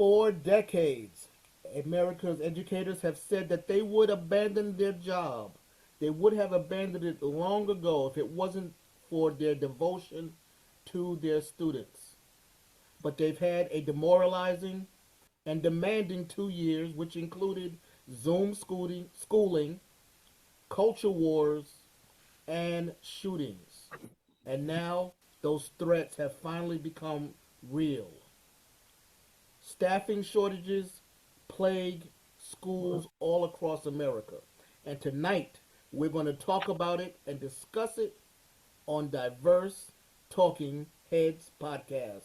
For decades, America's educators have said that they would abandon their job. They would have abandoned it long ago if it wasn't for their devotion to their students. But they've had a demoralizing and demanding 2 years, which included Zoom schooling, culture wars, and shootings. And now those threats have finally become real. Staffing shortages plague schools all across America. And tonight, we're going to talk about it and discuss it on Diverse Talking Heads podcast.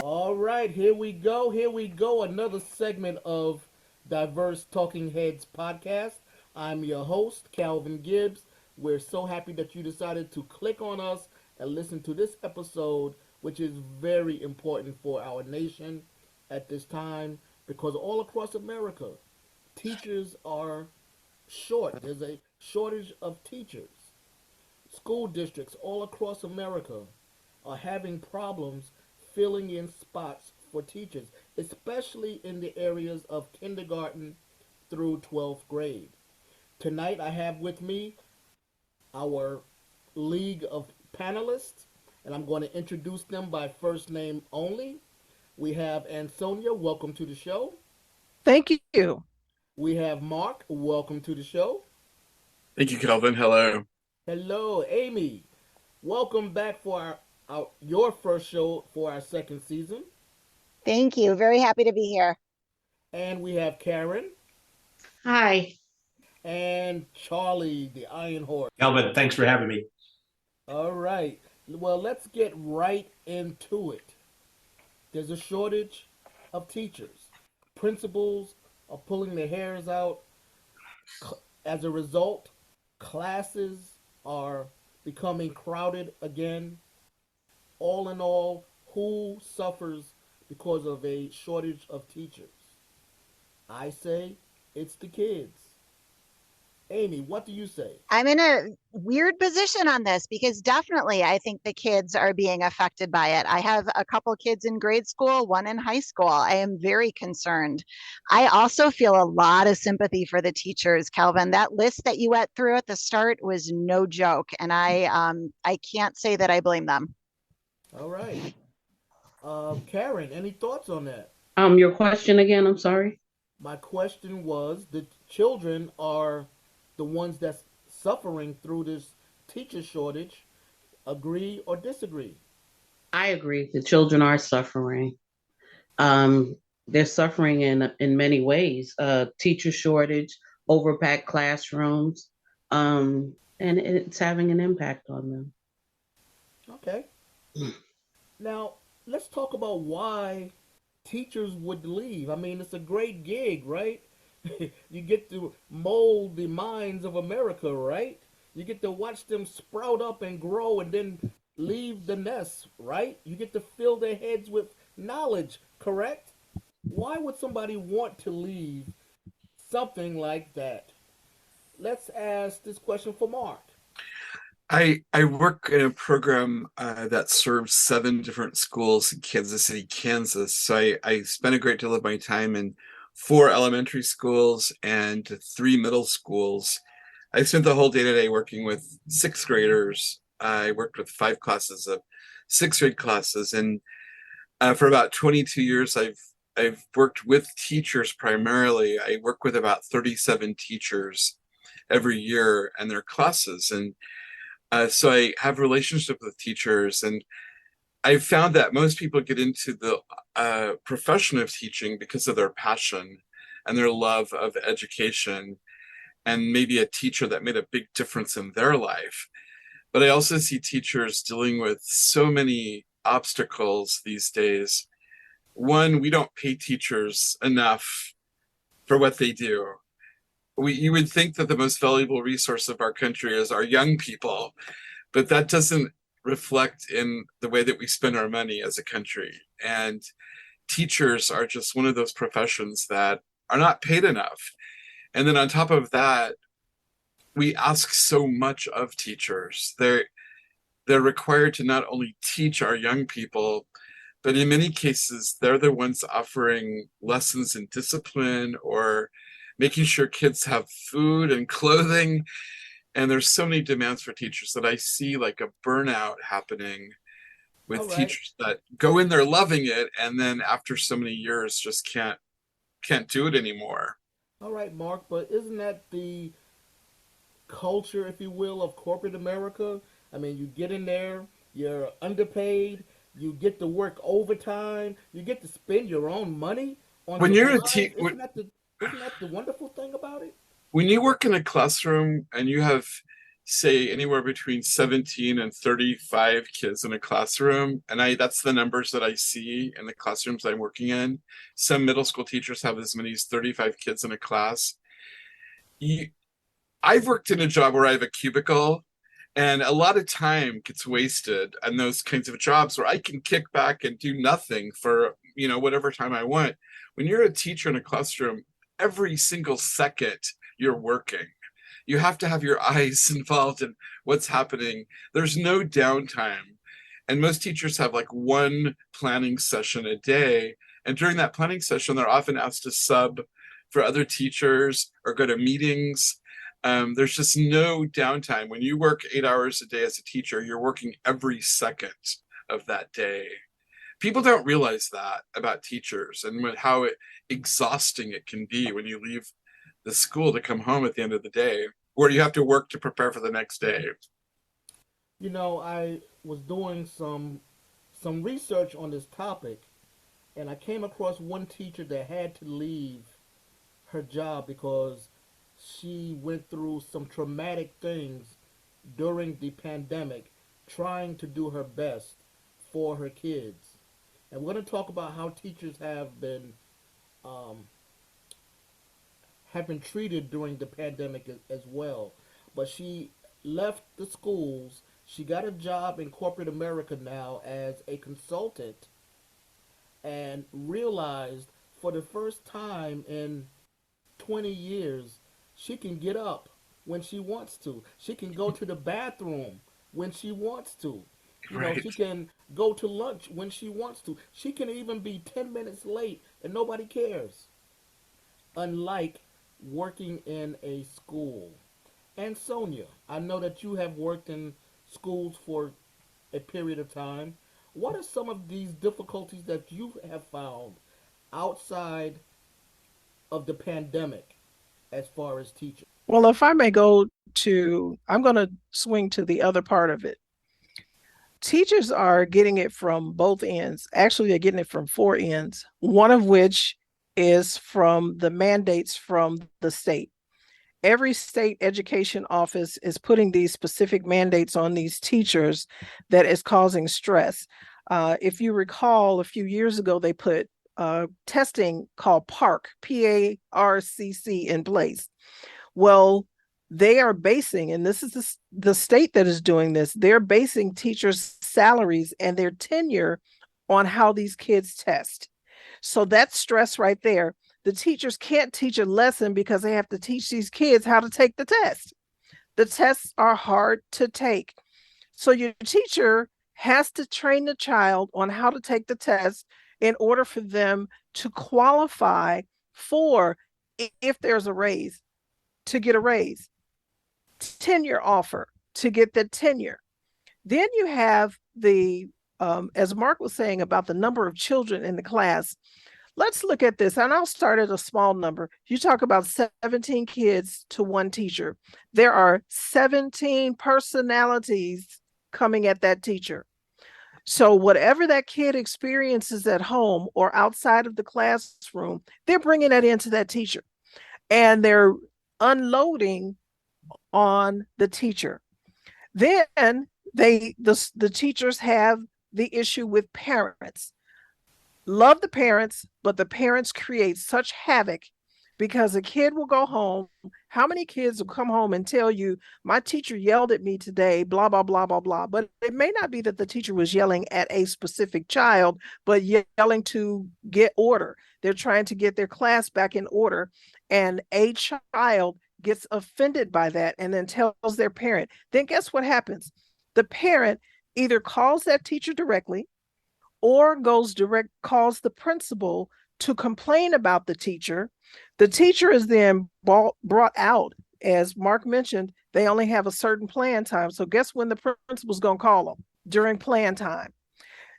All right, here we go. Here we go. Another segment of Diverse Talking Heads podcast. I'm your host, Kelvin Gibbs. We're so happy that you decided to click on us and listen to this episode, which is very important for our nation at this time because all across America, teachers are short. There's a shortage of teachers. School districts all across America are having problems filling in spots for teachers, especially in the areas of kindergarten through 12th grade. Tonight I have with me our league of panelists, and I'm going to introduce them by first name only. We have Ansonia, welcome to the show. Thank you. We have Mark, welcome to the show. Thank you, Kelvin. Hello. Hello, Amy. Welcome back for your first show for our second season. Thank you. Very happy to be here. And we have Karen Hi. and Charlie, the Iron Horse. Kelvin, thanks for having me. All right. Well, let's get right into it. There's a shortage of teachers. Principals are pulling their hairs out. As a result, classes are becoming crowded again. All in all, who suffers because of a shortage of teachers? I say it's the kids. Amy, what do you say? I'm in a weird position on this because definitely I think the kids are being affected by it. I have a couple kids in grade school, one in high school. I am very concerned. I also feel a lot of sympathy for the teachers, Kelvin. That list that you went through at the start was no joke, and I can't say that I blame them. All right. Karen, any thoughts on that? Your question again, I'm sorry. My question was the children are the ones that's suffering through this teacher shortage. Agree or disagree? I agree. The children are suffering. They're suffering in many ways. Teacher shortage, overpacked classrooms, and it's having an impact on them. Okay. Now, let's talk about why teachers would leave. I mean, it's a great gig, right? You get to mold the minds of America, right? You get to watch them sprout up and grow and then leave the nest, right? You get to fill their heads with knowledge, correct? Why would somebody want to leave something like that? Let's ask this question for Mark. I work in a program that serves 7 different schools in Kansas City, Kansas. So I spend a great deal of my time in 4 elementary schools and 3 middle schools. I spent the whole day today working with 6th graders. I worked with 5 classes of 6th grade classes, and for about 22 years, I've worked with teachers primarily. I work with about 37 teachers every year and their classes, and so I have relationships with teachers, and I've found that most people get into the profession of teaching because of their passion and their love of education, and maybe a teacher that made a big difference in their life. But I also see teachers dealing with so many obstacles these days. One, we don't pay teachers enough for what they do. You would think that the most valuable resource of our country is our young people, but that doesn't reflect in the way that we spend our money as a country. And teachers are just one of those professions that are not paid enough. And then on top of that, we ask so much of teachers. They're required to not only teach our young people, but in many cases, they're the ones offering lessons in discipline or making sure kids have food and clothing. And there's so many demands for teachers that I see like a burnout happening All with right. teachers that go in there loving it, and then after so many years just can't do it anymore. All right, Mark, but isn't that the culture, if you will, of corporate America? I mean, you get in there, you're underpaid, you get to work overtime, you get to spend your own money on When you're a supplies. Isn't that the wonderful thing about it? when you work in a classroom and you have, say, anywhere between 17 and 35 kids in a classroom, and that's the numbers that I see in the classrooms I'm working in. Some middle school teachers have as many as 35 kids in a class. you, I've worked in a job where I have a cubicle, and a lot of time gets wasted on those kinds of jobs where I can kick back and do nothing for, whatever time I want. When you're a teacher in a classroom, every single second you're working. You have to have your eyes involved in what's happening. There's no downtime. And most teachers have like one planning session a day. And during that planning session, they're often asked to sub for other teachers or go to meetings. There's just no downtime. When you work 8 hours a day as a teacher, you're working every second of that day. People don't realize that about teachers and how exhausting it can be when you leave the school to come home at the end of the day, where you have to work to prepare for the next day. I was doing some research on this topic, and I came across one teacher that had to leave her job because she went through some traumatic things during the pandemic, trying to do her best for her kids. And we're going to talk about how teachers um, have been treated during the pandemic as well. But she left the schools. She got a job in corporate America now as a consultant, and realized for the first time in 20 years she can get up when she wants to. She can go to the bathroom when she wants to. Right. She can go to lunch when she wants to. She can even be 10 minutes late and nobody cares. Unlike working in a school. And Sonia, I know that you have worked in schools for a period of time. What are some of these difficulties that you have found outside of the pandemic as far as teaching? Well, if I may I'm going to swing to the other part of it. Teachers are getting it from both ends. Actually, they're getting it from four ends, one of which is from the mandates from the state. Every state education office is putting these specific mandates on these teachers that is causing stress. If you recall, a few years ago, they put testing called PARCC, PARCC, in place. Well, they are basing, and this is the state that is doing this, they're basing teachers' salaries and their tenure on how these kids test. So that's stress right there. The teachers can't teach a lesson because they have to teach these kids how to take the test. The tests are hard to take. So your teacher has to train the child on how to take the test in order for them to qualify for, if there's a raise, to get a raise, tenure offer, to get the tenure. Then you have as Mark was saying about the number of children in the class. Let's look at this, and I'll start at a small number. You talk about 17 kids to one teacher. There are 17 personalities coming at that teacher. So whatever that kid experiences at home or outside of the classroom, they're bringing that into that teacher, and they're unloading on the teacher. Then the teachers have the issue with parents. Love the parents, but the parents create such havoc because a kid will go home. How many kids will come home and tell you, my teacher yelled at me today, blah, blah, blah, blah, blah. But it may not be that the teacher was yelling at a specific child, but yelling to get order. They're trying to get their class back in order. And a child gets offended by that and then tells their parent. Then guess what happens? The parent either calls that teacher directly or calls the principal to complain about the teacher. The teacher is then brought out. As Mark mentioned, they only have a certain plan time. So guess when the principal's going to call them? During plan time.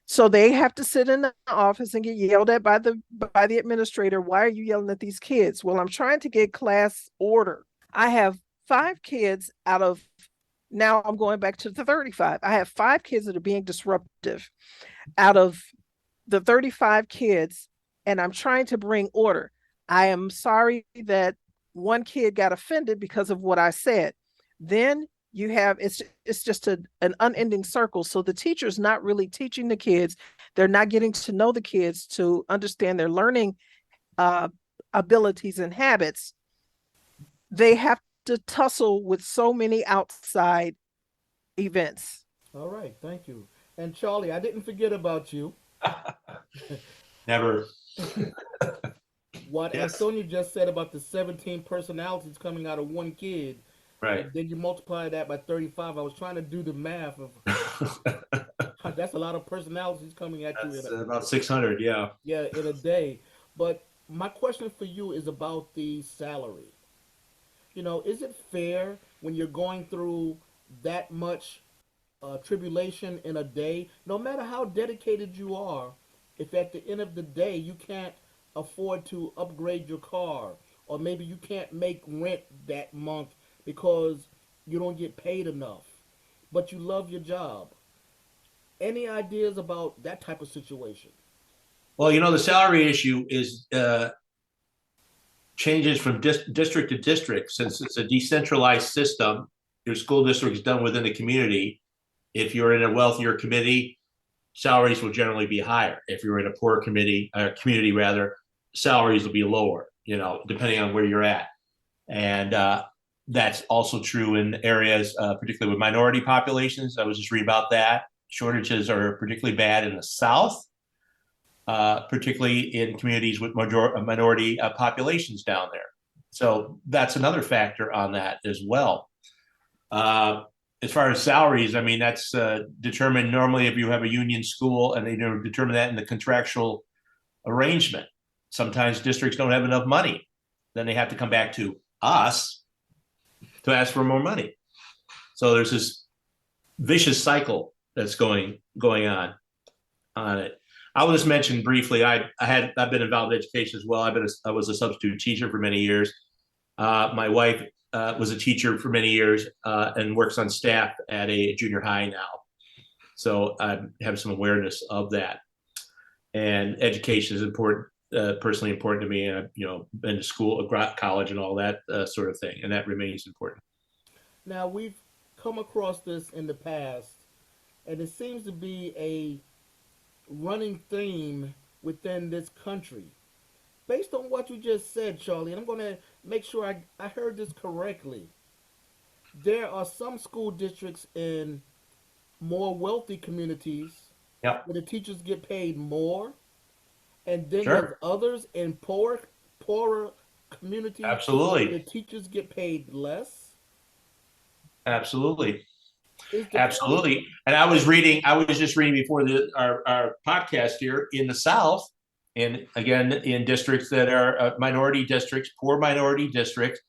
So they have to sit in the office and get yelled at by the administrator. Why are you yelling at these kids? Well, I'm trying to get class order. I have 5 kids out of, now I'm going back to the 35. I have 5 kids that are being disruptive out of the 35 kids, and I'm trying to bring order. I am sorry that one kid got offended because of what I said. Then you have, it's just an unending circle. So the teacher's not really teaching the kids. They're not getting to know the kids to understand their learning abilities and habits. They have to tussle with so many outside events. All right, thank you. And Charlie, I didn't forget about you. Never. What Yes. Antonio just said about the 17 personalities coming out of one kid, Right. and then you multiply that by 35. I was trying to do the math of that's a lot of personalities coming at you That's in about 600. Yeah. in a day. But my question for you is about the salary. Is it fair when you're going through that much tribulation in a day, no matter how dedicated you are, if at the end of the day you can't afford to upgrade your car, or maybe you can't make rent that month because you don't get paid enough, but you love your job? Any ideas about that type of situation? Well, the salary issue is changes from district to district. Since it's a decentralized system, your school district is done within the community. If you're in a wealthier committee, salaries will generally be higher. If you're in a poor community rather, salaries will be lower, depending on where you're at. And that's also true in areas, particularly with minority populations. I was just reading about that. Shortages are particularly bad in the South, particularly in communities with minority populations down there. So that's another factor on that as well. As far as salaries, I mean, that's determined normally if you have a union school, and they determine that in the contractual arrangement. Sometimes districts don't have enough money. Then they have to come back to us to ask for more money. So there's this vicious cycle that's going on it. I will just mention briefly, I've been involved in education as well. I was a substitute teacher for many years. My wife was a teacher for many years and works on staff at a junior high now. So I have some awareness of that. And education is important, personally important to me. I've been to school, college, and all that sort of thing, and that remains important. Now, we've come across this in the past, and it seems to be a running theme within this country. Based on what you just said, Charlie, and I'm going to make sure I heard this correctly. There are some school districts in more wealthy communities Yep. where the teachers get paid more, and then Sure. there's others in poorer communities where the Absolutely. teachers get paid less. Absolutely. Is the Absolutely. And I was just reading before our podcast here, in the South, and again, in districts that are minority districts, poor minority districts,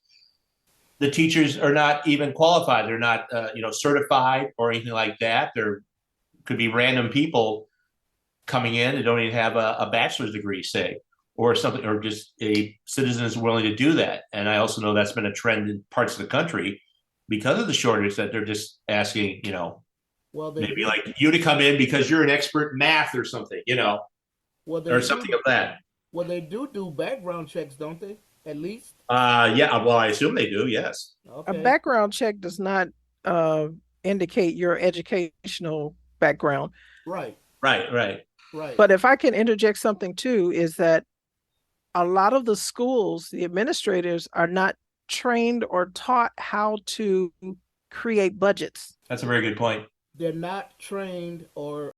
the teachers are not even qualified. They're not, certified or anything like that. There could be random people coming in that don't even have a bachelor's degree, say, or something, or just a citizen is willing to do that. And I also know that's been a trend in parts of the country because of the shortage, that they're just asking, well, maybe like you to come in because you're an expert in math or something, or something of that. Well, they do background checks, don't they? At least. Yeah. Well, I assume they do. Yes. Okay. A background check does not indicate your educational background. Right. Right. Right. But if I can interject something too, is that a lot of the schools, the administrators are not trained or taught how to create budgets. That's a very good point. They're not trained or